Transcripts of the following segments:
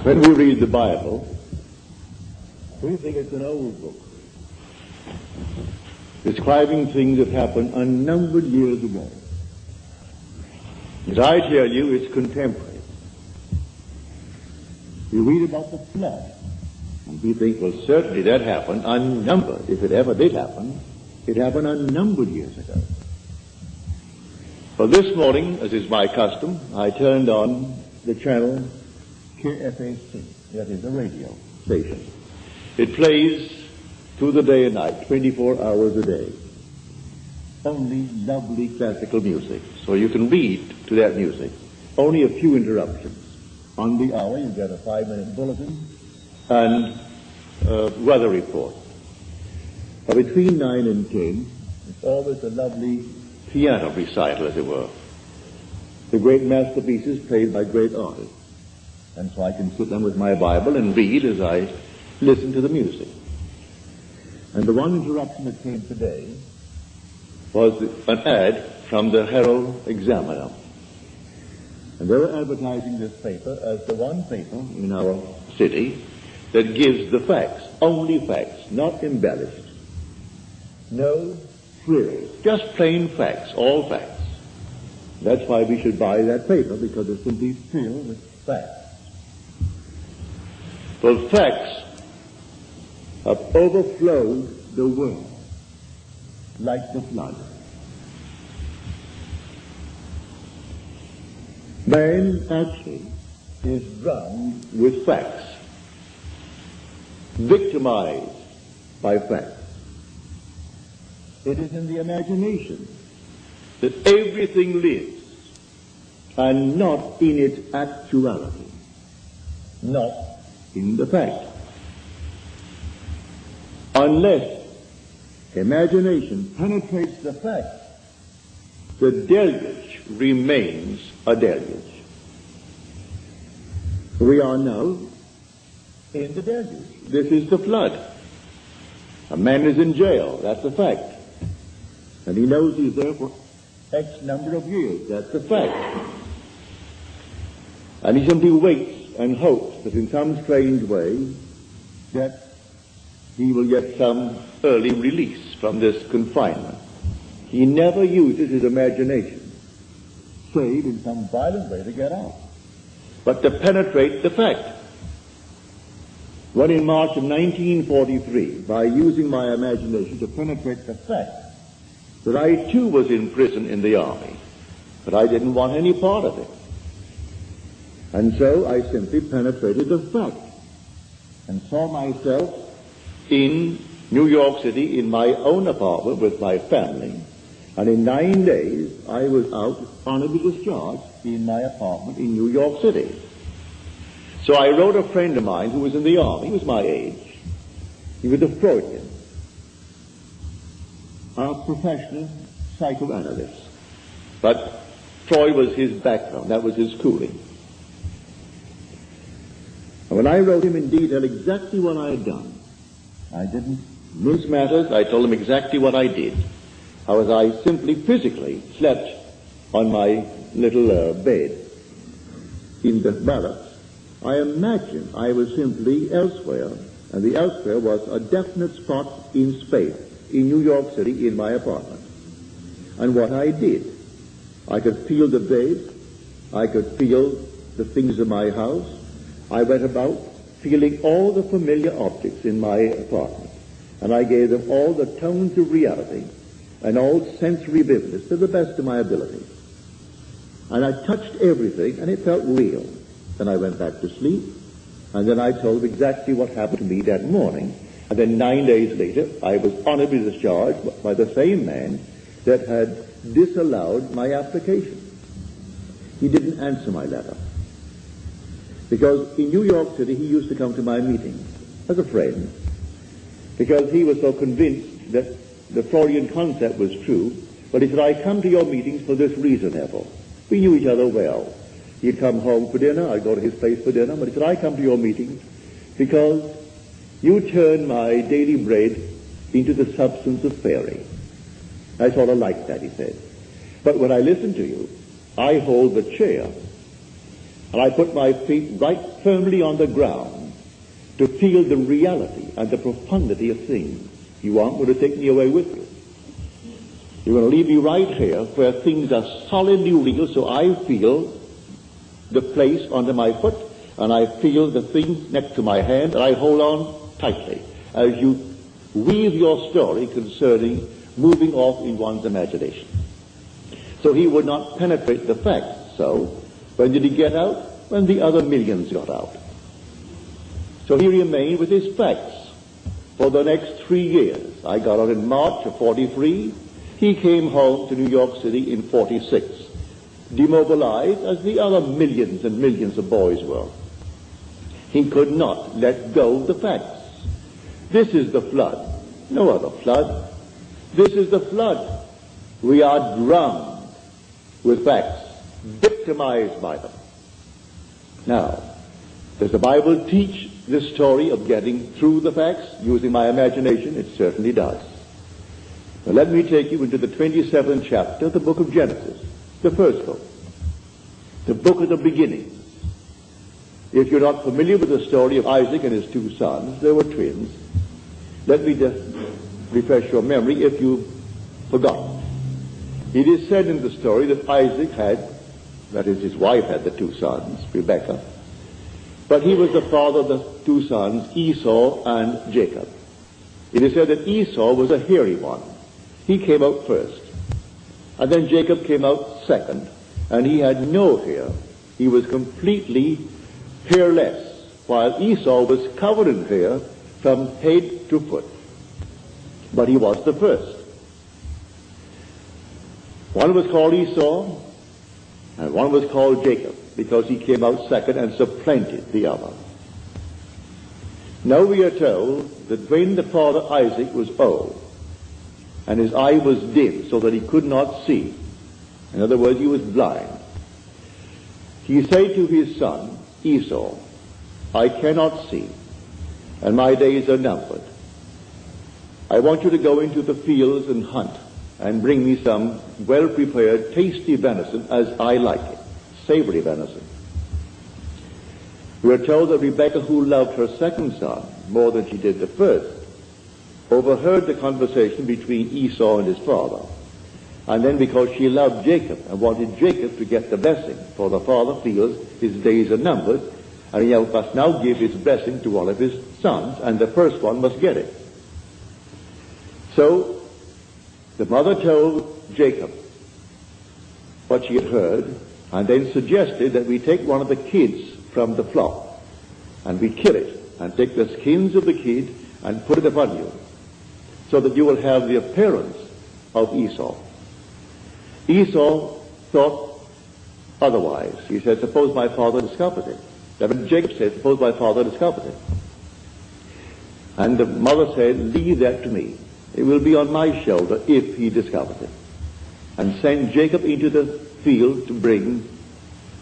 When we read the Bible, we think it's an old book, describing things that happened unnumbered years ago. As I tell you, it's contemporary. You read about the flood, and we think, well, certainly that happened unnumbered. If it ever did happen, it happened unnumbered years ago. Well, this morning, as is my custom, I turned on the channel KFAC, that is a radio station. It plays through the day and night, 24 hours a day. Only lovely classical music, so you can read to that music. Only a few interruptions. On the hour, you get a 5-minute bulletin and weather report. But between 9 and 10, it's always a lovely piano recital, as it were. The great masterpieces played by great artists. And so I can sit down with my Bible and read as I listen to the music. And the one interruption that came today was an ad from the Herald Examiner. And they were advertising this paper as the one paper in our city that gives the facts, only facts, not embellished. No frills, just plain facts, all facts. That's why we should buy that paper, because it's simply filled with facts. Well, facts have overflowed the world like the flood. Man actually is drowned with facts, victimized by facts. It is in the imagination that everything lives, and not in its actuality, not in the fact. Unless imagination penetrates the fact, the deluge remains a deluge. We are now in the deluge. This is the flood. A man is in jail, that's a fact. And he knows he's there for X number of years, that's a fact. And he simply waits and hopes that in some strange way that he will get some early release from this confinement. He never uses his imagination, save in some violent way to get out, but to penetrate the fact. When in March of 1943, by using my imagination to penetrate the fact that I too was in prison in the army, but I didn't want any part of it. And so I simply penetrated the fact and saw myself in New York City in my own apartment with my family. And in 9 days, I was out honorably discharged in my apartment in New York City. So I wrote a friend of mine who was in the army. He was my age. He was a Freudian, a professional psychoanalyst. But Freud was his background. That was his schooling. And when I wrote him in detail exactly what I had done, I didn't mince matters. I told him exactly what I did. How as I simply physically slept on my little bed in the barracks, I imagined I was simply elsewhere, and the elsewhere was a definite spot in space, in New York City, in my apartment. And what I did, I could feel the bed, I could feel the things in my house. I went about feeling all the familiar objects in my apartment, and I gave them all the tones of reality and all sensory vividness to the best of my ability. And I touched everything, and it felt real. Then I went back to sleep, and then I told them exactly what happened to me that morning. And then 9 days later, I was honorably discharged by the same man that had disallowed my application. He didn't answer my letter. Because in New York City, he used to come to my meetings as a friend, because he was so convinced that the Freudian concept was true. But he said, I come to your meetings for this reason, Neville. We knew each other well. He'd come home for dinner, I'd go to his place for dinner, but he said, I come to your meetings because you turn my daily bread into the substance of fairy. I sort of like that, he said. But when I listen to you, I hold the chair And I put my feet right firmly on the ground to feel the reality and the profundity of things. You aren't going to take me away with you. You're going to leave me right here where things are solidly real, so I feel the place under my foot, and I feel the thing next to my hand, and I hold on tightly as you weave your story concerning moving off in one's imagination. So he would not penetrate the facts. So when did he get out? When the other millions got out. So he remained with his facts for the next 3 years. I got out in March of 43. He came home to New York City in 46, demobilized as the other millions and millions of boys were. He could not let go of the facts. This is the flood. No other flood. This is the flood. We are drowned with facts, victimized by them. Now, does the Bible teach this story of getting through the facts using my imagination? It certainly does. Now, let me take you into the 27th chapter of the book of Genesis, the first book, the book of the beginnings. If you're not familiar with the story of Isaac and his 2 sons, they were twins. Let me just refresh your memory if you've forgotten. It is said in the story that Isaac had, that is, his wife had the 2 sons, Rebekah, but he was the father of the 2 sons, Esau and Jacob. It is said that Esau was a hairy one. He came out first. And then Jacob came out second, and he had no hair. He was completely hairless, while Esau was covered in hair from head to foot. But he was the first. One was called Esau, and one was called Jacob, because he came out second and supplanted the other. Now we are told that when the father Isaac was old, and his eye was dim so that he could not see, in other words, he was blind, he said to his son Esau, I cannot see, and my days are numbered. I want you to go into the fields and hunt, and bring me some well-prepared, tasty venison as I like it, savory venison. We are told that Rebekah, who loved her second son more than she did the first, overheard the conversation between Esau and his father. And then because she loved Jacob and wanted Jacob to get the blessing, for the father feels his days are numbered, and he must now give his blessing to one of his sons, and the first one must get it. So the mother told Jacob what she had heard, and then suggested that we take one of the kids from the flock, and we kill it, and take the skins of the kid and put it upon you, so that you will have the appearance of Esau. Esau thought otherwise. He said, suppose my father discovers it. Then Jacob said, suppose my father discovers it. And the mother said, leave that to me. It will be on my shoulder if he discovers it. And send Jacob into the field to bring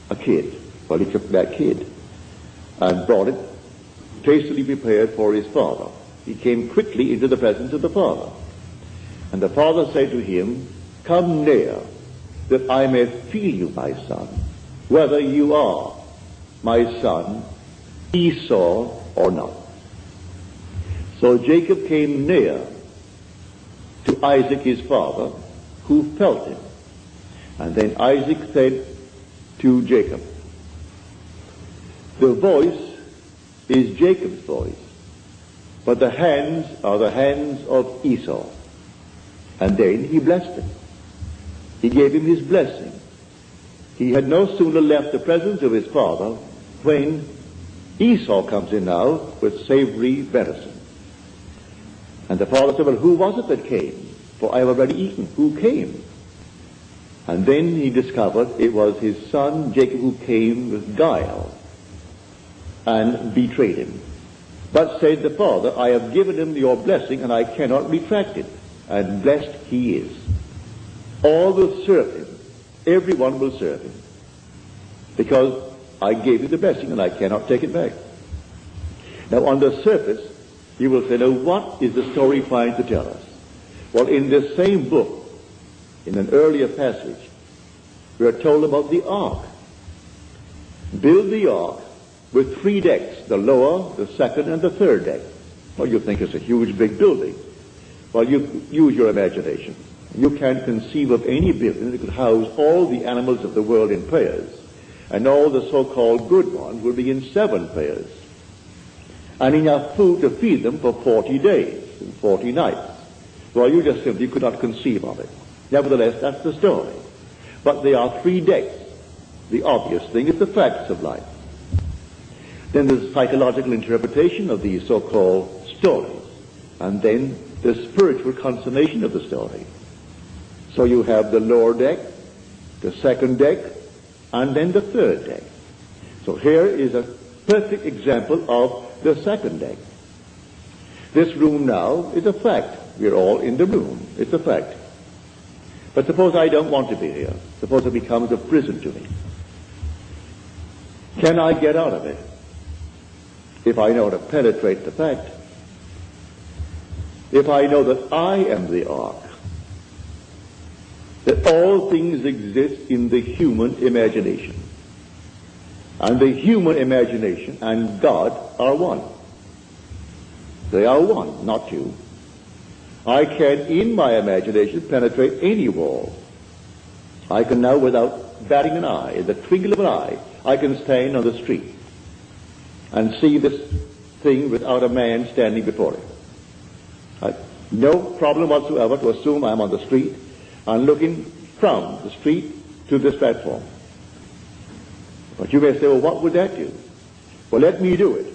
a kid. Well, he took that kid and brought it tastily prepared for his father. He came quickly into the presence of the father. And the father said to him, come near, that I may feel you, my son, whether you are my son Esau or not. So Jacob came near to Isaac his father, who felt him. And then Isaac said to Jacob, the voice is Jacob's voice, but the hands are the hands of Esau. And then he blessed him. He gave him his blessing. He had no sooner left the presence of his father when Esau comes in now with savory venison. And the father said, well, who was it that came? For I have already eaten. Who came? And then he discovered it was his son Jacob who came with guile and betrayed him. But said the father, I have given him your blessing and I cannot retract it. And blessed he is. All will serve him. Everyone will serve him. Because I gave you the blessing and I cannot take it back. Now on the surface, you will say, now what is the story trying to tell us? Well, in this same book, in an earlier passage, we are told about the ark. build the ark with 3 decks, the lower, the second, and the third deck. Well, you think it's a huge, big building. Well, you use your imagination. You can't conceive of any building that could house all the animals of the world in pairs, and all the so-called good ones will be in 7 pairs, and enough food to feed them for 40 days and 40 nights. Well, you just simply could not conceive of it. Nevertheless, that's the story. But there are 3 decks. The obvious thing is the facts of life. Then there's psychological interpretation of these so-called stories, and then the spiritual consummation of the story. So you have the lower deck, the second deck, and then the third deck. So here is a perfect example of the second deck. This room now is a fact. We're all in the room. It's a fact. But suppose I don't want to be here. Suppose it becomes a prison to me. Can I get out of it if I know how to penetrate the fact? If I know that I am the ark, that all things exist in the human imagination, and the human imagination and God are one. They are one, not two. I can, in my imagination, penetrate any wall. I can now, without batting an eye, in the twinkle of an eye, I can stand on the street and see this thing without a man standing before it. No problem whatsoever to assume I'm on the street and looking from the street to this platform. But you may say, well, what would that do? Well, let me do it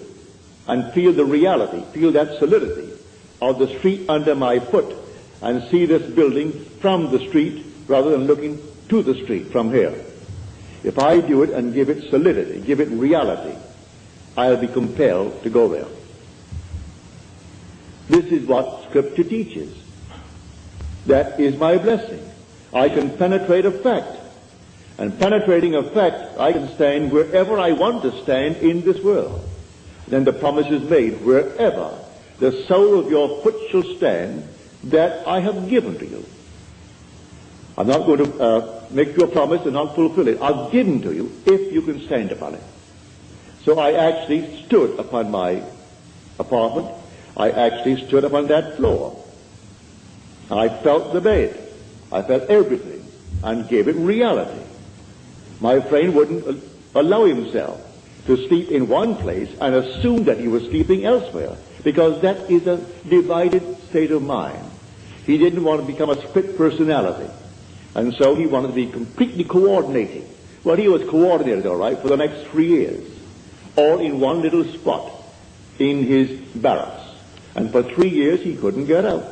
and feel the reality, feel that solidity of the street under my foot, and see this building from the street rather than looking to the street from here. If I do it and give it solidity, give it reality, I'll be compelled to go there. This is what Scripture teaches. That is my blessing. I can penetrate a fact. And penetrating a fact, I can stand wherever I want to stand in this world. Then the promise is made, wherever the sole of your foot shall stand, that I have given to you. I'm not going to make you a promise and not fulfill it. I've given to you if you can stand upon it. So I actually stood upon my apartment. I actually stood upon that floor. I felt the bed. I felt everything and gave it reality. My friend wouldn't allow himself to sleep in one place and assume that he was sleeping elsewhere, because that is a divided state of mind. He didn't want to become a split personality, and so he wanted to be completely coordinating. Well, he was coordinated, all right, for the next 3 years, all in one little spot in his barracks. And for 3 years he couldn't get out.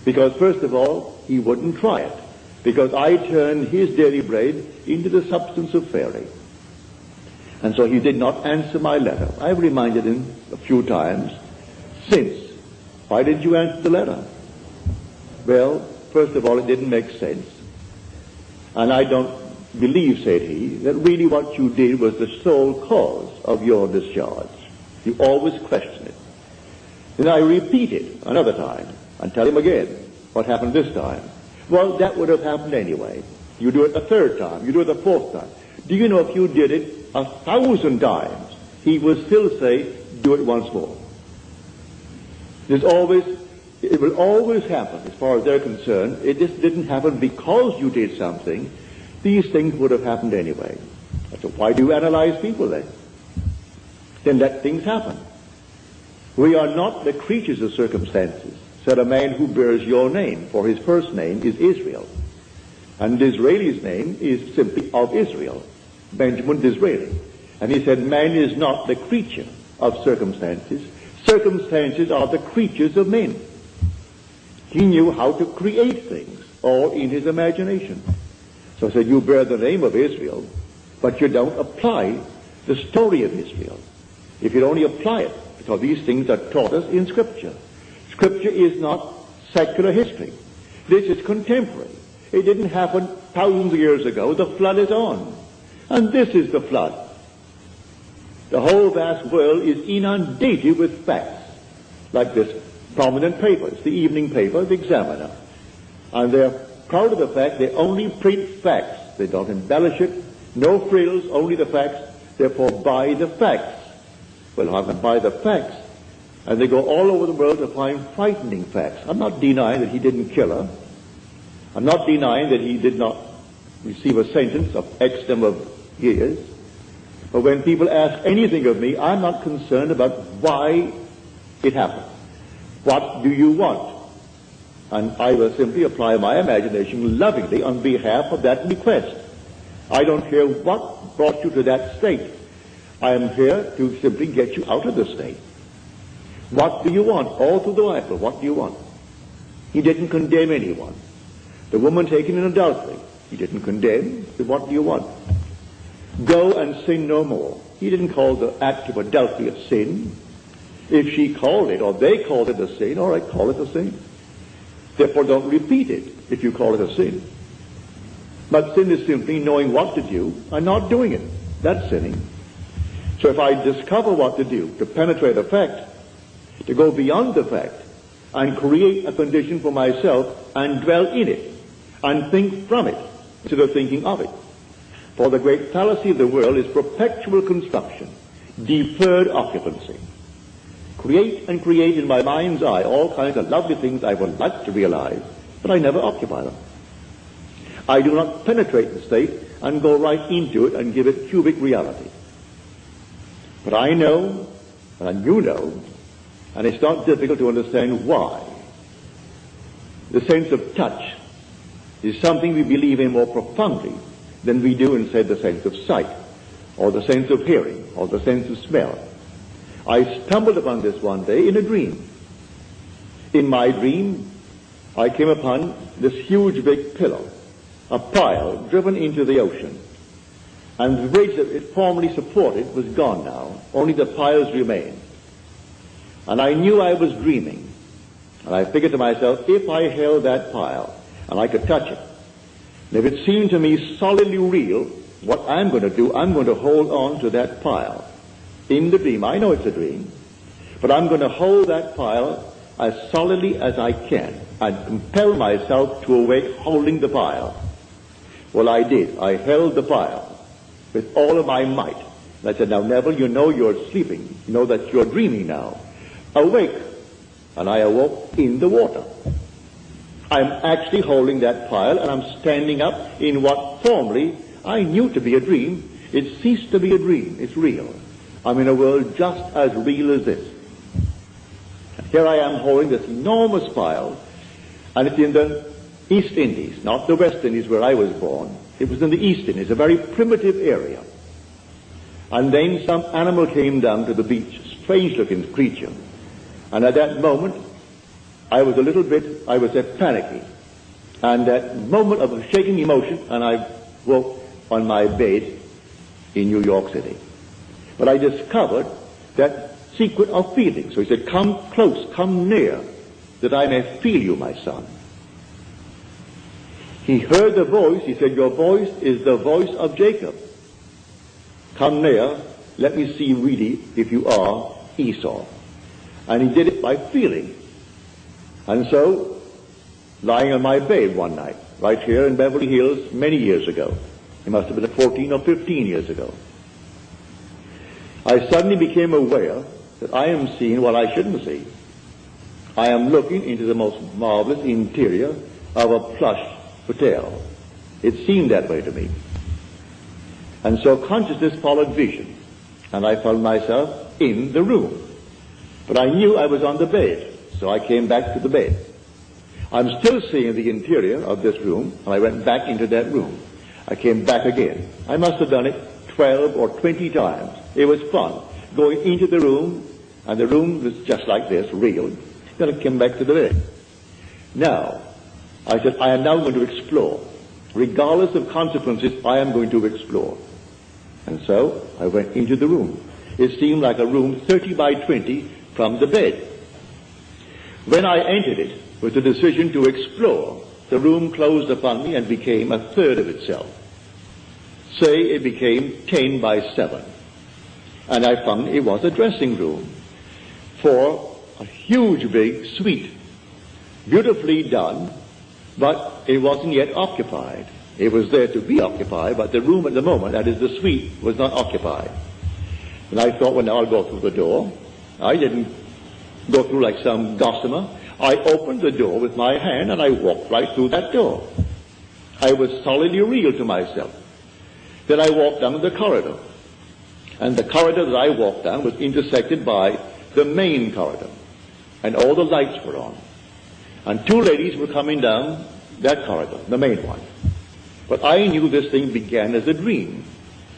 Because first of all, he wouldn't try it. Because I turned his daily bread into the substance of fairy. And so he did not answer my letter. I've reminded him a few times since. Why didn't you answer the letter? Well, first of all, it didn't make sense. And I don't believe, said he, that really what you did was the sole cause of your discharge. You always question it. Then I repeat it another time and tell him again what happened this time. Well, that would have happened anyway. You do it a third time. You do it a fourth time. Do you know if you did it 1,000 times, he would still say, do it once more. It will always happen as far as they're concerned. It just didn't happen because you did something. These things would have happened anyway. So why do you analyze people then? Then let things happen. We are not the creatures of circumstances, said a man who bears your name, for his first name is Israel. And Disraeli's name is simply of Israel, Benjamin Disraeli. And he said, man is not the creature of circumstances. Circumstances are the creatures of men. He knew how to create things, all in his imagination. So he said, you bear the name of Israel, but you don't apply the story of Israel. If you only apply it, because these things are taught us in Scripture. Scripture is not secular history. This is contemporary. It didn't happen thousands of years ago. The flood is on. And this is the flood. The whole vast world is inundated with facts, like this prominent paper. It's the evening paper, the Examiner. And they're proud of the fact they only print facts. They don't embellish it. No frills, only the facts. Therefore, buy the facts. Well, I can buy the facts. And they go all over the world to find frightening facts. I'm not denying that he didn't kill her. I'm not denying that he did not receive a sentence of X number of years. But when people ask anything of me, I'm not concerned about why it happened. What do you want? And I will simply apply my imagination lovingly on behalf of that request. I don't care what brought you to that state. I am here to simply get you out of the state. What do you want? All through the Bible, what do you want? He didn't condemn anyone. The woman taken in adultery, he didn't condemn. So what do you want? Go and sin no more. He didn't call the act of adultery a sin. If she called it, or they called it a sin, all right, call it a sin. Therefore, don't repeat it if you call it a sin. But sin is simply knowing what to do and not doing it. That's sinning. So if I discover what to do, to penetrate a fact, to go beyond the fact, and create a condition for myself and dwell in it, and think from it, instead of thinking of it. For the great fallacy of the world is perpetual construction, deferred occupancy. Create and create in my mind's eye all kinds of lovely things I would like to realize, but I never occupy them. I do not penetrate the state and go right into it and give it cubic reality. But I know, and you know, and it's not difficult to understand why. The sense of touch is something we believe in more profoundly than we do in, say, the sense of sight, or the sense of hearing, or the sense of smell. I stumbled upon this one day in a dream. In my dream, I came upon this huge big pillar, a pile driven into the ocean. And the bridge that it formerly supported was gone now. Only the piles remained. And I knew I was dreaming. And I figured to myself, if I held that pile and I could touch it, and if it seemed to me solidly real, what I'm going to do, I'm going to hold on to that pile. In the dream, I know it's a dream, but I'm going to hold that pile as solidly as I can and compel myself to awake holding the pile. Well, I did. I held the pile with all of my might. And I said, now, Neville, you know you're sleeping. You know that you're dreaming now. Awake. And I awoke in the water. I'm actually holding that pile, and I'm standing up in what formerly I knew to be a dream. It ceased to be a dream. It's real. I'm in a world just as real as this. And here I am holding this enormous pile, and it's in the East Indies, not the West Indies where I was born. It was in the East Indies, a very primitive area. And then some animal came down to the beach, a strange-looking creature. And at that moment, I was panicky. And that moment of shaking emotion, and I woke on my bed in New York City. But I discovered that secret of feeling. So he said, come close, come near, that I may feel you, my son. He heard the voice. He said, your voice is the voice of Jacob. Come near, let me see really if you are Esau. And he did it by feeling. And so, lying on my bed one night, right here in Beverly Hills, many years ago, it must have been 14 or 15 years ago, I suddenly became aware that I am seeing what I shouldn't see. I am looking into the most marvelous interior of a plush hotel. It seemed that way to me. And so consciousness followed vision, and I found myself in the room. But I knew I was on the bed, so I came back to the bed. I'm still seeing the interior of this room, and I went back into that room. I came back again. I must have done it 12 or 20 times. It was fun, going into the room, and the room was just like this, real. Then I came back to the bed. Now, I said, I am now going to explore. Regardless of consequences, I am going to explore. And so, I went into the room. It seemed like a room 30 by 20 from the bed. When I entered it with the decision to explore, the room closed upon me and became a third of itself. Say it became 10 by 7. And I found it was a dressing room for a huge big suite, beautifully done, but it wasn't yet occupied. It was there to be occupied, but the room at the moment, that is the suite, was not occupied. And I thought, well, now I'll go through the door. I didn't go through like some gossamer. I opened the door with my hand and I walked right through that door. I was solidly real to myself. Then I walked down the corridor. And the corridor that I walked down was intersected by the main corridor. And all the lights were on. And two ladies were coming down that corridor, the main one. But I knew this thing began as a dream.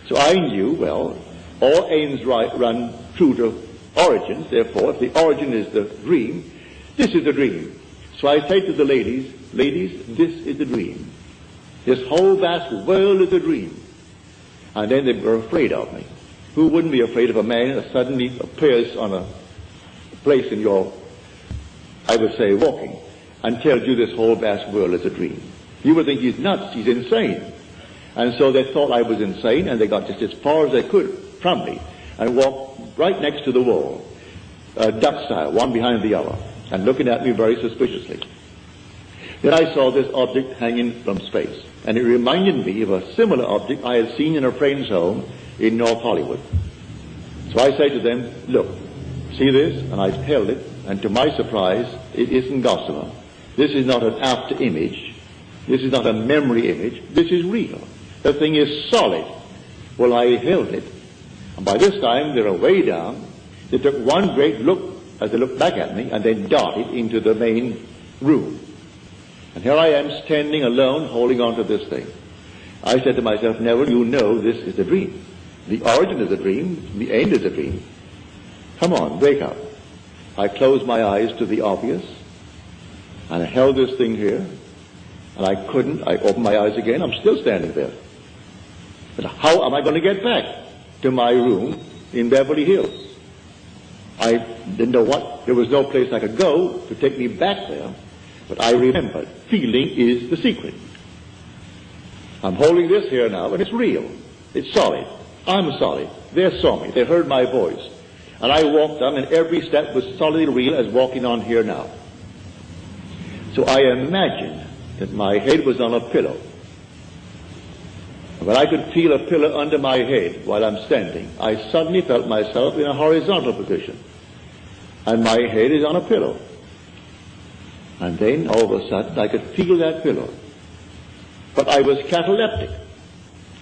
So I knew, well, all ends run true to origins. Therefore, if the origin is the dream, this is the dream. So I say to the ladies, ladies, this is the dream. This whole vast world is a dream. And then they were afraid of me. Who wouldn't be afraid of a man that suddenly appears on a place in your, I would say, walking, and tells you this whole vast world is a dream? You would think he's nuts, he's insane. And so they thought I was insane, and they got just as far as they could from me, and walked right next to the wall, duck style, one behind the other, and looking at me very suspiciously. Then I saw this object hanging from space, and it reminded me of a similar object I had seen in a friend's home in North Hollywood. So I say to them, look, see this? And I held it, and to my surprise, it isn't gossamer. This is not an after image. This is not a memory image. This is real. The thing is solid. Well, I held it, and by this time they were way down. They took one great look as they looked back at me, and then darted into the main room. And here I am standing alone, holding on to this thing. I said to myself, Neville, you know this is a dream. The origin is a dream. The end is a dream. Come on, wake up. I closed my eyes to the obvious, and I held this thing here, and I couldn't. I opened my eyes again. I'm still standing there. But how am I going to get back to my room in Beverly Hills? I didn't know what. There was no place I could go to take me back there. But I remembered, feeling is the secret. I'm holding this here now, and it's real. It's solid. I'm solid. They saw me. They heard my voice. And I walked on, and every step was solidly real as walking on here now. So I imagined that my head was on a pillow. When I could feel a pillow under my head while I'm standing, I suddenly felt myself in a horizontal position. And my head is on a pillow. And then, all of a sudden, I could feel that pillow. But I was cataleptic.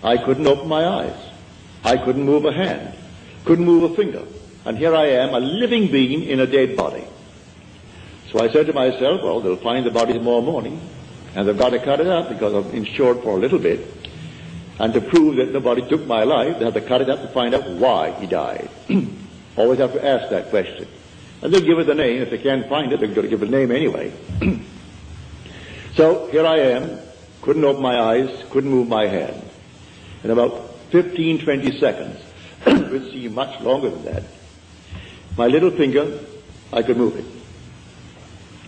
I couldn't open my eyes. I couldn't move a hand. Couldn't move a finger. And here I am, a living being in a dead body. So I said to myself, well, they'll find the body tomorrow morning, and they've got to cut it up because I'm insured for a little bit. And to prove that nobody took my life, they have to cut it up to find out why he died. Always have to ask that question. And they'll give it a name. If they can't find it, they're going to give it a name anyway. So here I am, couldn't open my eyes, couldn't move my hand. In about 15, 20 seconds, which seemed much longer than that, my little finger, I could move it.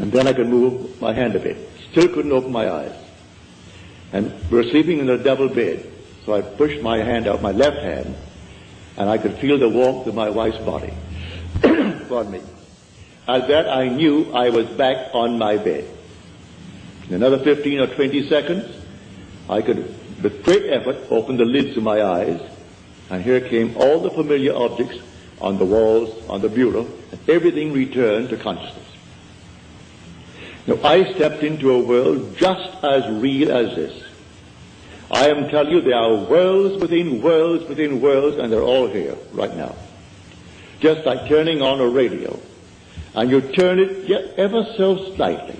And then I could move my hand a bit. Still couldn't open my eyes. And we were sleeping in a double bed. So I pushed my hand out, my left hand, and I could feel the warmth of my wife's body. Pardon me. At that, I knew I was back on my bed. In another 15 or 20 seconds, I could, with great effort, open the lids of my eyes, and here came all the familiar objects on the walls, on the bureau, and everything returned to consciousness. Now, I stepped into a world just as real as this. I am telling you, there are worlds within worlds within worlds, and they're all here right now. Just like turning on a radio. And you turn it yet ever so slightly,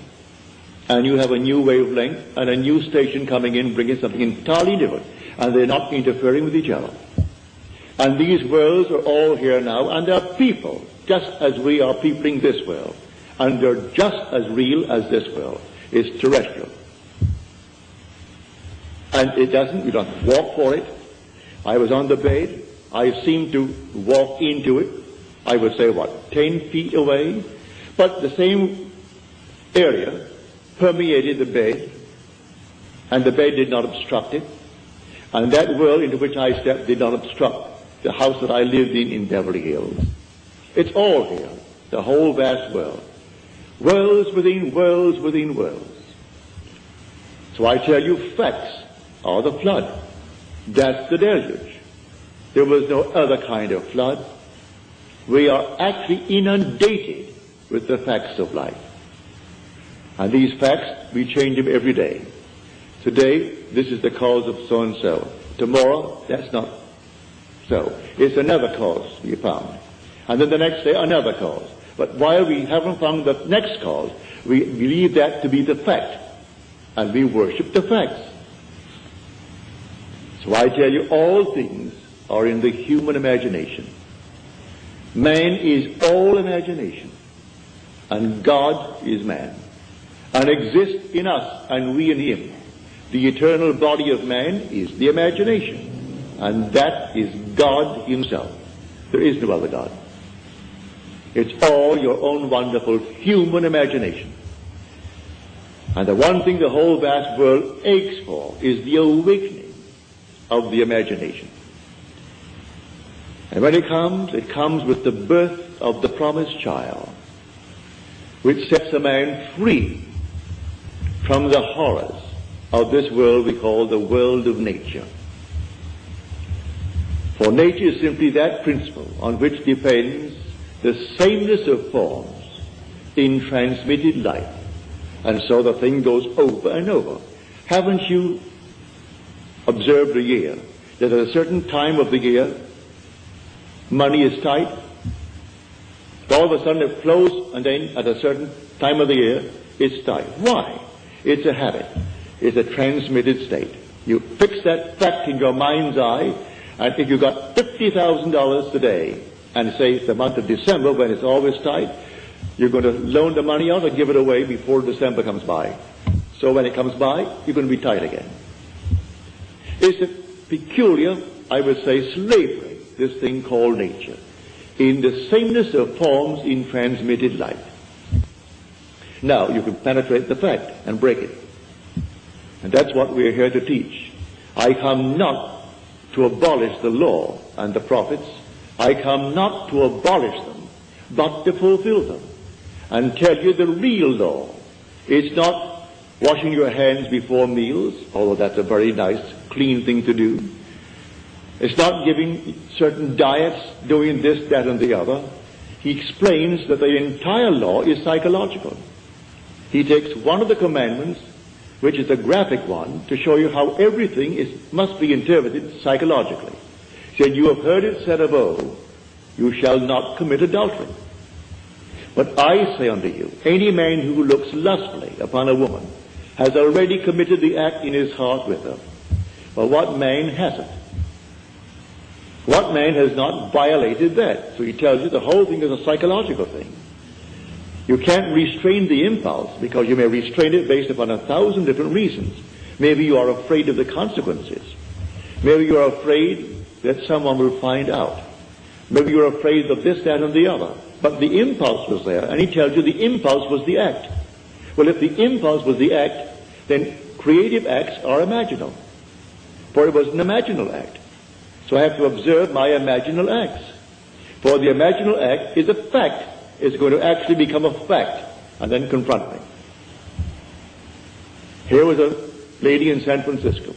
and you have a new wavelength and a new station coming in, bringing something entirely different, and they're not interfering with each other. And these worlds are all here now, and they're people, just as we are peopling this world. And they're just as real as this world. It's terrestrial. And it doesn't, you don't walk for it. I was on the bed. I seemed to walk into it. I would say, 10 feet away? But the same area permeated the bed, and the bed did not obstruct it. And that world into which I stepped did not obstruct the house that I lived in Beverly Hills. It's all here, the whole vast world. Worlds within worlds within worlds. So I tell you, facts or the flood. That's the deluge. There was no other kind of flood. We are actually inundated with the facts of life. And these facts, we change them every day. Today, this is the cause of so-and-so. Tomorrow, that's not so. It's another cause we found. And then the next day, another cause. But while we haven't found the next cause, we believe that to be the fact. And we worship the facts. So I tell you, all things are in the human imagination. Man is all imagination. And God is man. And exists in us, and we in him. The eternal body of man is the imagination. And that is God himself. There is no other God. It's all your own wonderful human imagination. And the one thing the whole vast world aches for is the awakening of the imagination. And when it comes with the birth of the promised child, which sets a man free from the horrors of this world we call the world of nature. For nature is simply that principle on which depends the sameness of forms in transmitted life. And so the thing goes over and over. Haven't you observed a year that at a certain time of the year money is tight? All of a sudden it flows, and then at a certain time of the year it's tight. Why? It's a habit. It's a transmitted state. You fix that fact in your mind's eye, and if you got $50,000 today, and say it's the month of December when it's always tight, you're going to loan the money out or give it away before December comes by. So when it comes by, you're going to be tight again. It's a peculiar, I would say, slavery, this thing called nature, in the sameness of forms in transmitted life. Now, you can penetrate the fact and break it. And that's what we're here to teach. I come not to abolish the law and the prophets. I come not to abolish them, but to fulfill them. And tell you the real law. It's not washing your hands before meals, although that's a very nice, clean thing to do. It's not giving certain diets, doing this, that, and the other. He explains that the entire law is psychological. He takes one of the commandments, which is a graphic one, to show you how everything must be interpreted psychologically. He said, you have heard it said of old, you shall not commit adultery. But I say unto you, any man who looks lustfully upon a woman has already committed the act in his heart with her. But what man hasn't? What man has not violated that? So he tells you the whole thing is a psychological thing. You can't restrain the impulse, because you may restrain it based upon 1,000 different reasons. Maybe you are afraid of the consequences. Maybe you are afraid that someone will find out. Maybe you're afraid of this, that, and the other. But the impulse was there, and he tells you the impulse was the act. Well, if the impulse was the act, then creative acts are imaginal. For it was an imaginal act. So I have to observe my imaginal acts. For the imaginal act is a fact. It's going to actually become a fact and then confront me. Here was a lady in San Francisco.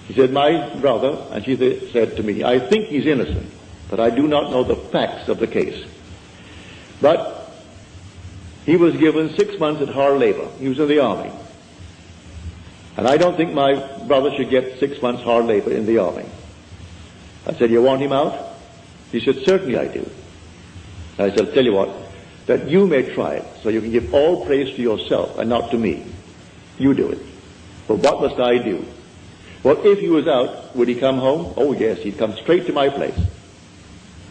He said, my brother, and she said to me, I think he's innocent, but I do not know the facts of the case. But he was given 6 months at hard labor. He was in the army. And I don't think my brother should get 6 months hard labor in the army. I said, you want him out? He said, certainly I do. I said, I'll tell you what, that you may try it, so you can give all praise to yourself and not to me. You do it. But what must I do? Well, if he was out, would he come home? Oh, yes, he'd come straight to my place.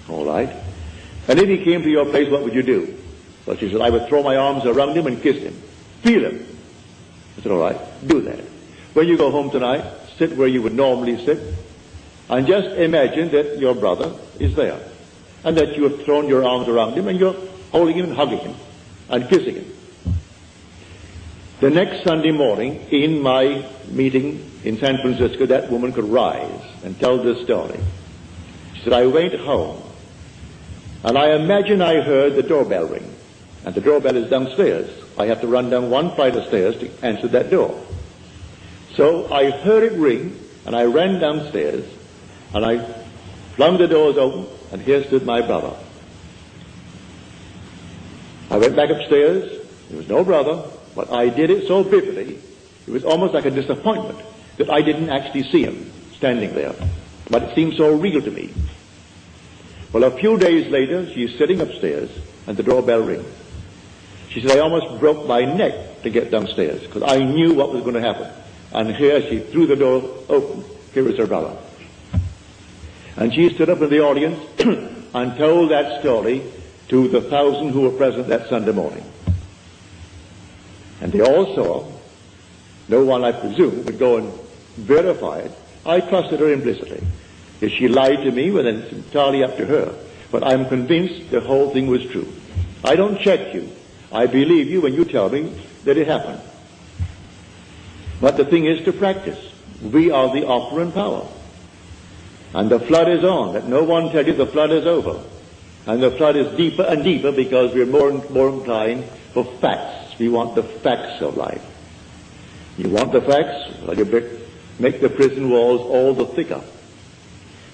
All right. And if he came to your place, what would you do? Well, she said, I would throw my arms around him and kiss him. Feel him. I said, all right, do that. When you go home tonight, sit where you would normally sit, and just imagine that your brother is there, and that you have thrown your arms around him, and you're holding him and hugging him, and kissing him. The next Sunday morning, in my meeting in San Francisco, that woman could rise and tell this story. She said, I went home, and I imagine I heard the doorbell ring. And the doorbell is downstairs. I have to run down one flight of stairs to answer that door. So I heard it ring, and I ran downstairs, and I flung the doors open, and here stood my brother. I went back upstairs. There was no brother, but I did it so vividly, it was almost like a disappointment that I didn't actually see him standing there. But it seemed so real to me. Well, a few days later, she's sitting upstairs, and the doorbell rings. She said, I almost broke my neck to get downstairs, because I knew what was going to happen. And here she threw the door open. Here was her brother. And she stood up in the audience and told that story to the 1,000 who were present that Sunday morning. And they all saw. No one, I presume, would go and verify it. I trusted her implicitly. If she lied to me, well, then it's entirely up to her. But I'm convinced the whole thing was true. I don't check you. I believe you when you tell me that it happened. But the thing is to practice. We are the operant power. And the flood is on. Let no one tell you the flood is over. And the flood is deeper and deeper because we're more and more inclined for facts. We want the facts of life. You want the facts? Well, you make the prison walls all the thicker.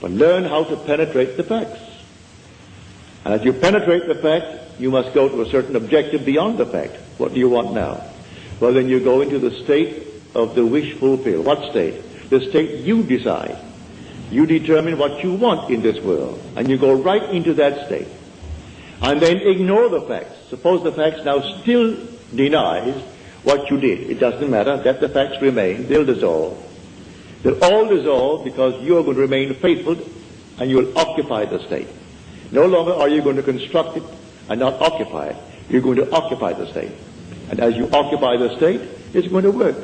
But learn how to penetrate the facts. And as you penetrate the fact, you must go to a certain objective beyond the fact. What do you want now? Well, then you go into the state of the wish fulfilled. What state? The state you decide. You determine what you want in this world, and you go right into that state. And then ignore the facts. Suppose the facts now still denies what you did. It doesn't matter. Let the facts remain. They'll dissolve. They'll all dissolve because you're going to remain faithful, and you'll occupy the state. No longer are you going to construct it and not occupy it. You're going to occupy the state. And as you occupy the state, it's going to work.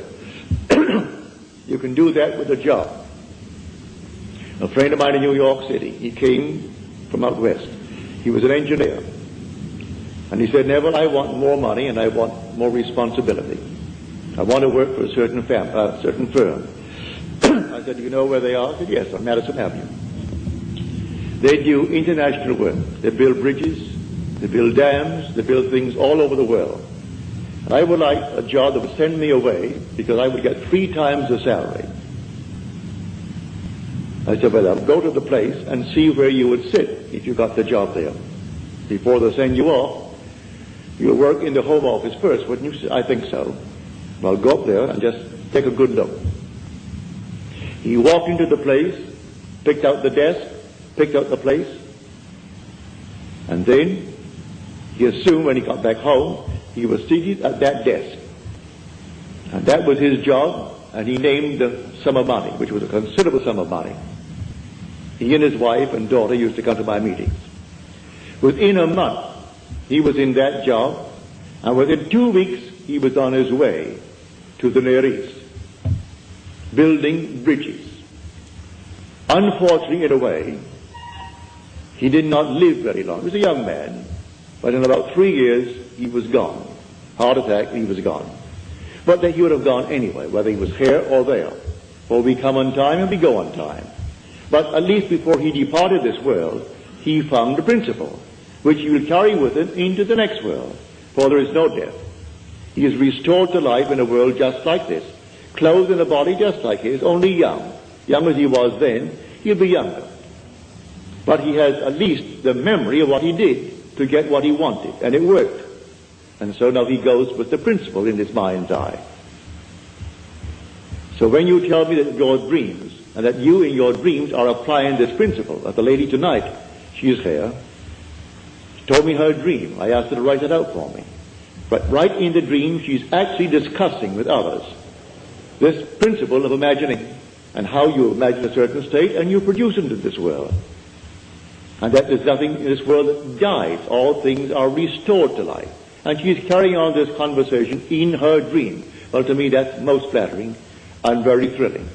You can do that with a job. A friend of mine in New York City, he came from out west. He was an engineer. And he said, Neville, I want more money and I want more responsibility. I want to work for a certain firm. I said, do you know where they are? He said, yes, on Madison Avenue. They do international work. They build bridges, they build dams, they build things all over the world. And I would like a job that would send me away because I would get 3 times the salary. I said, well, go to the place and see where you would sit if you got the job there. Before they send you off, you'll work in the Home Office first, wouldn't you? I think so. Well, go up there and just take a good look. He walked into the place, picked out the desk, picked out the place, and then he assumed when he got back home, he was seated at that desk. And that was his job, and he named the sum of money, which was a considerable sum of money. He and his wife and daughter used to come to my meetings. Within a month, he was in that job, and within 2 weeks, he was on his way to the Near East, building bridges. Unfortunately, in a way, he did not live very long. He was a young man, but in about 3 years, he was gone. Heart attack, he was gone. But that he would have gone anyway, whether he was here or there. For we come on time and we go on time. But at least before he departed this world, he found the principle, which he will carry with him into the next world. For there is no death. He is restored to life in a world just like this, clothed in a body just like his, only young. Young as he was then, he'll be younger. But he has at least the memory of what he did to get what he wanted, and it worked. And so now he goes with the principle in his mind's eye. So when you tell me that your dreams, and that you in your dreams are applying this principle, like the lady tonight, she is here, she told me her dream. I asked her to write it out for me. But right in the dream, she's actually discussing with others this principle of imagining and how you imagine a certain state and you produce it into this world. And that there's nothing in this world that dies. All things are restored to life. And she's carrying on this conversation in her dream. Well, to me, that's most flattering and very thrilling.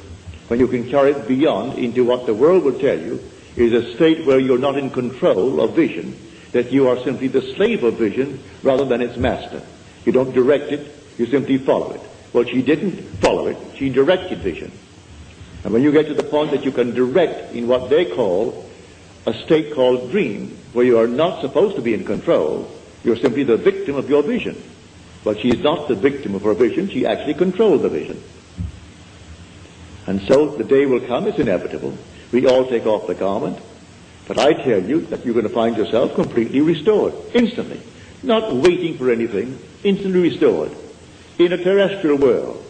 When you can carry it beyond into what the world will tell you is a state where you're not in control of vision, that you are simply the slave of vision rather than its master. You don't direct it, you simply follow it. Well, she didn't follow it, she directed vision. And when you get to the point that you can direct in what they call a state called dream, where you are not supposed to be in control, you're simply the victim of your vision. But she's not the victim of her vision, she actually controlled the vision. And so the day will come, it's inevitable. We all take off the garment. But I tell you that you're going to find yourself completely restored, instantly. Not waiting for anything, instantly restored. In a terrestrial world,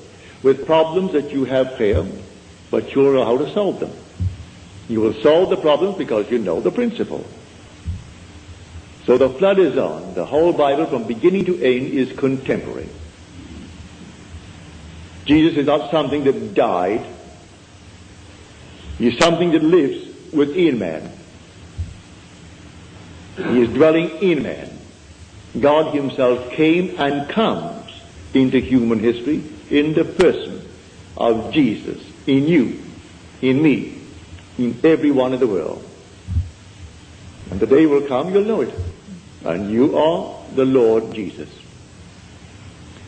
with problems that you have here, but you'll know how to solve them. You will solve the problems because you know the principle. So the flood is on. The whole Bible from beginning to end is contemporary. Jesus is not something that died. He is something that lives within man. He is dwelling in man. God himself came and comes into human history in the person of Jesus, in you, in me, in everyone in the world. And the day will come, you'll know it. And you are the Lord Jesus.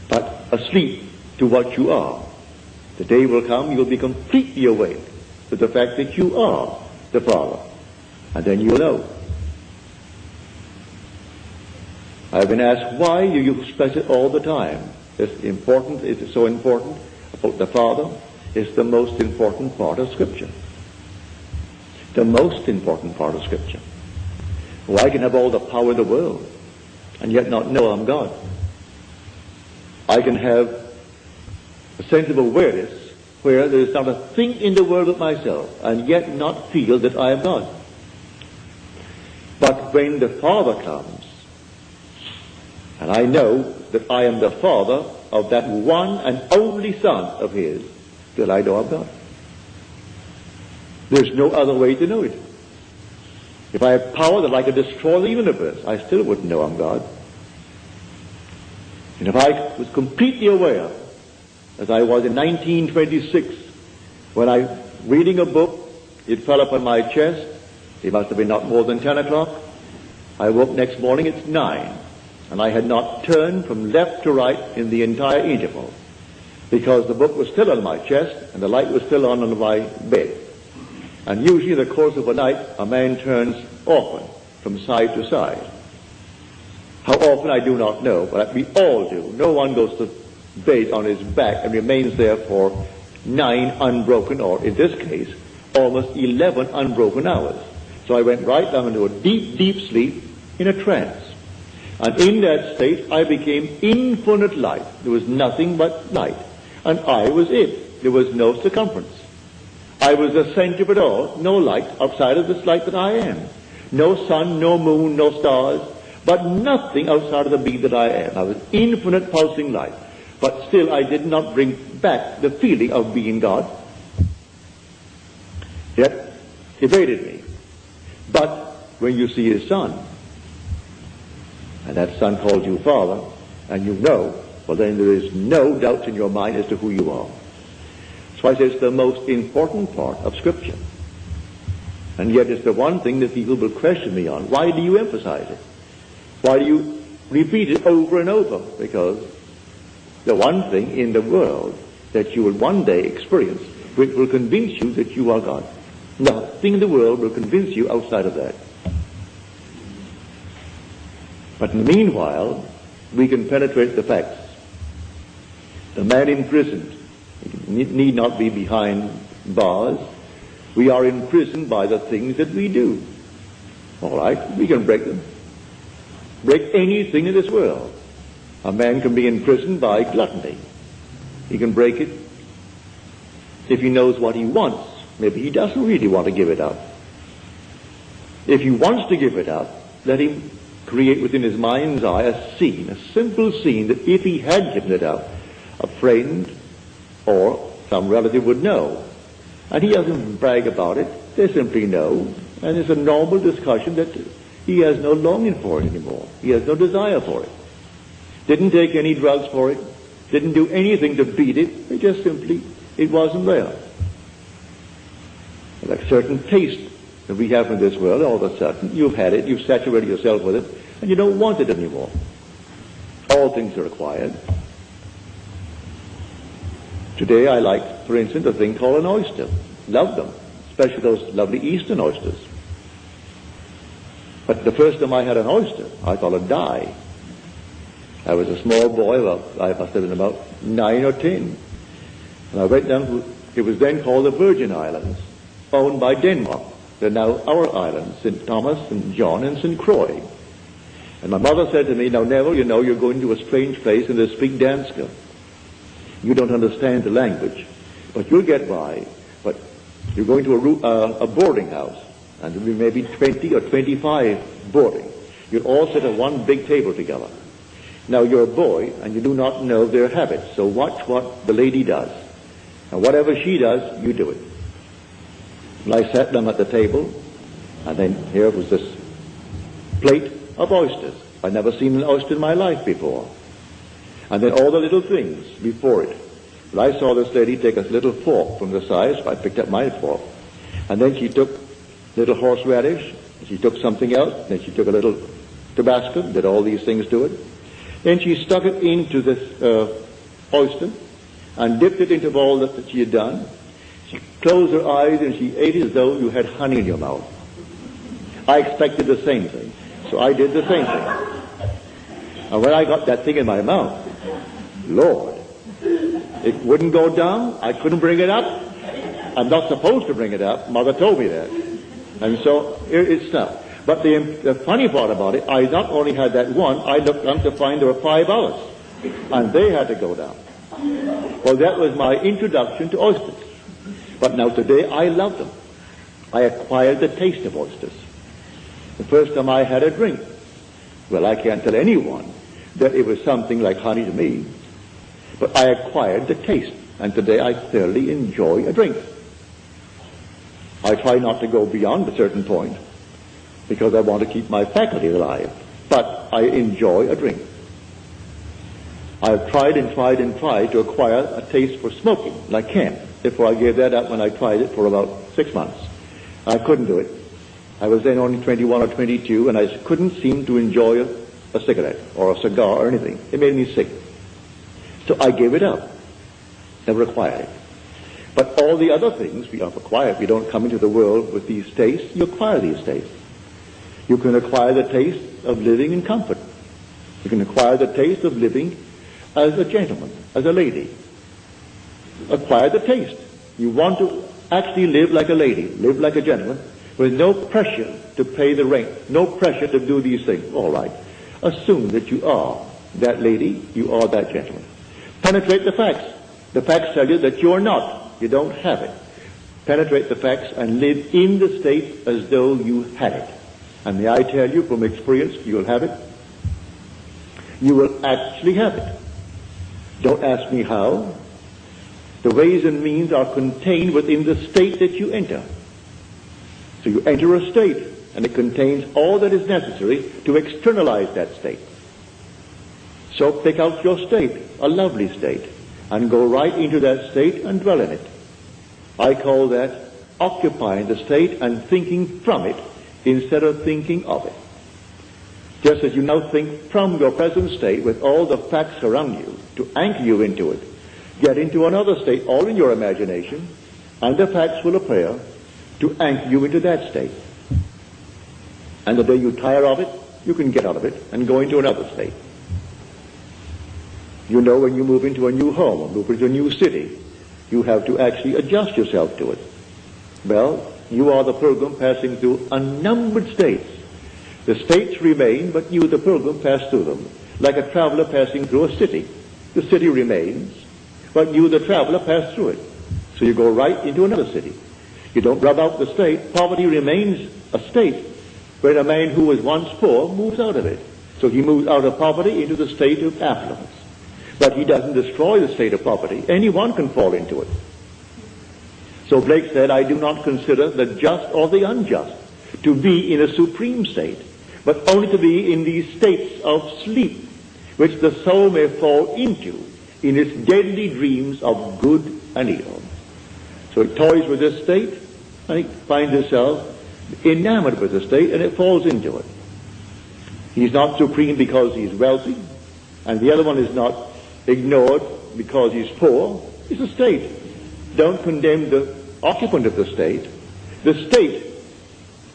But asleep to what you are. The day will come, you'll be completely awake to the fact that you are the Father. And then you'll know. I've been asked, why do you express it all the time? It's important, it's so important about the Father. It's the most important part of Scripture. The most important part of Scripture. Well, I can have all the power in the world and yet not know I'm God. I can have a sense of awareness where there is not a thing in the world but myself and yet not feel that I am God. But when the Father comes, and I know that I am the Father of that one and only Son of His, that I know I'm God. There's no other way to know it. If I had power that I could destroy the universe, I still wouldn't know I'm God. And if I was completely aware, as I was in 1926, when I, reading a book, it fell upon my chest. It must have been not more than 10 o'clock. I woke next morning, it's 9. And I had not turned from left to right in the entire interval, because the book was still on my chest and the light was still on my bed. And usually in the course of a night, a man turns often from side to side. How often I do not know, but we all do. No one goes to bed on his back and remains there for 9 unbroken, or in this case, almost 11 unbroken hours. So I went right down into a deep, deep sleep in a trance. And in that state, I became infinite light. There was nothing but light. And I was it. There was no circumference. I was the center of it all. No light outside of this light that I am. No sun, no moon, no stars, but nothing outside of the being that I am. I was infinite pulsing light. But still, I did not bring back the feeling of being God. Yet, evaded me. But when you see His Son, and that Son calls you Father, and you know, well then there is no doubt in your mind as to who you are. So I say it's the most important part of Scripture. And yet it's the one thing that people will question me on. Why do you emphasize it? Why do you repeat it over and over? Because the one thing in the world that you will one day experience which will convince you that you are God. Nothing in the world will convince you outside of that. But in the meanwhile, we can penetrate the facts. The man imprisoned need not be behind bars. We are imprisoned by the things that we do. All right, we can break them. Break anything in this world. A man can be imprisoned by gluttony. He can break it if he knows what he wants. Maybe he doesn't really want to give it up. If he wants to give it up, let him create within his mind's eye a scene, a simple scene that if he had given it up, a friend or some relative would know. And he doesn't brag about it. They simply know. And it's a normal discussion that he has no longing for it anymore. He has no desire for it. Didn't take any drugs for it. Didn't do anything to beat it. It just simply, it wasn't there. Like a certain taste that we have in this world, all of a sudden, you've had it, you've saturated yourself with it, and you don't want it anymore. All things are acquired. Today I like, for instance, a thing called an oyster. Love them, especially those lovely Eastern oysters. But the first time I had an oyster, I thought I'd die. I was a small boy, I must have been about 9 or 10. And I went down to It was then called the Virgin Islands, owned by Denmark. They're now our islands, St. Thomas, St. John, and St. Croix. And my mother said to me, now Neville, you know you're going to a strange place and they speak Danska. You don't understand the language, but you'll get by. But you're going to a boarding house, and there'll be maybe 20 or 25 boarding. You'll all sit at one big table together. Now you're a boy, and you do not know their habits, so watch what the lady does. And whatever she does, you do it. And I sat down at the table, and then here was this plate of oysters. I'd never seen an oyster in my life before. And then all the little things before it. But I saw this lady take a little fork from the side, so I picked up my fork. And then she took little horseradish, she took something else, then she took a little Tabasco, did all these things to it. Then she stuck it into this oyster and dipped it into all that she had done. She closed her eyes and she ate it as though you had honey in your mouth. I expected the same thing, so I did the same thing. And when I got that thing in my mouth, Lord, it wouldn't go down. I couldn't bring it up. I'm not supposed to bring it up. Mother told me that. And so here it stuck. But the funny part about it, I not only had that one, I looked down to find there were 5 others. And they had to go down. Well, that was my introduction to oysters. But now today I love them. I acquired the taste of oysters. The first time I had a drink, well, I can't tell anyone that it was something like honey to me. But I acquired the taste. And today I thoroughly enjoy a drink. I try not to go beyond a certain point, because I want to keep my faculty alive. But I enjoy a drink. I have tried and tried and tried to acquire a taste for smoking, and I can't. Therefore I gave that up when I tried it for about 6 months. I couldn't do it. I was then only 21 or 22, and I couldn't seem to enjoy a cigarette or a cigar or anything. It made me sick. So I gave it up. Never acquired it. But all the other things we have acquired. We don't come into the world with these tastes. You acquire these tastes. You can acquire the taste of living in comfort. You can acquire the taste of living as a gentleman, as a lady. Acquire the taste. You want to actually live like a lady, live like a gentleman, with no pressure to pay the rent, no pressure to do these things. All right. Assume that you are that lady, you are that gentleman. Penetrate the facts. The facts tell you that you're not. You don't have it. Penetrate the facts and live in the state as though you had it. And may I tell you from experience, you'll have it. You will actually have it. Don't ask me how. The ways and means are contained within the state that you enter. So you enter a state, and it contains all that is necessary to externalize that state. So pick out your state, a lovely state, and go right into that state and dwell in it. I call that occupying the state and thinking from it instead of thinking of it. Just as you now think from your present state with all the facts around you to anchor you into it, get into another state, all in your imagination, and the facts will appear to anchor you into that state. And the day you tire of it, you can get out of it and go into another state. You know, when you move into a new home or move into a new city, you have to actually adjust yourself to it. Well, you are the pilgrim passing through unnumbered states. The states remain, but you, the pilgrim, pass through them, like a traveler passing through a city. The city remains, but you, the traveler, pass through it. So you go right into another city. You don't rub out the state. Poverty remains a state, where a man who was once poor moves out of it. So he moves out of poverty into the state of affluence. But he doesn't destroy the state of poverty. Anyone can fall into it. So Blake said, I do not consider the just or the unjust to be in a supreme state, but only to be in these states of sleep, which the soul may fall into in its deadly dreams of good and evil. So it toys with this state, and it finds itself enamored with the state, and it falls into it. He's not supreme because he's wealthy, and the other one is not ignored because he's poor. It's a state. Don't condemn the occupant of the state. The state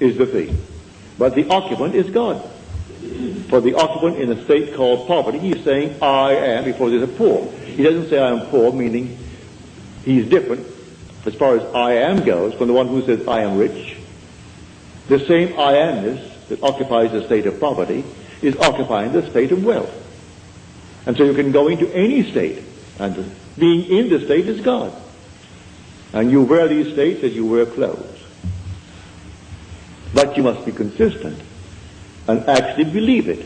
is the thing, but the occupant is God. For the occupant in a state called poverty, he's saying, I am, before there's a poor. He doesn't say I am poor, meaning he's different. as far as I am goes, from the one who says I am rich. The same I amness that occupies the state of poverty is occupying the state of wealth. And so you can go into any state, and being in the state is God. And you wear these states as you wear clothes. But you must be consistent and actually believe it.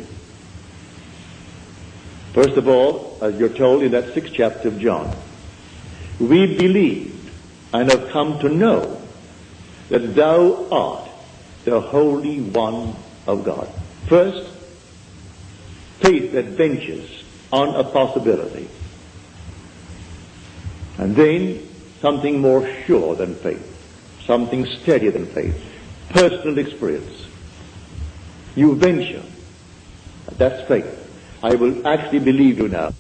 First of all, as you're told in that 6th chapter of John, we believed and have come to know that thou art the Holy One of God. First, faith that ventures on a possibility. And then something more sure than faith, something steadier than faith, personal experience. You venture. That's faith. I will actually believe you now.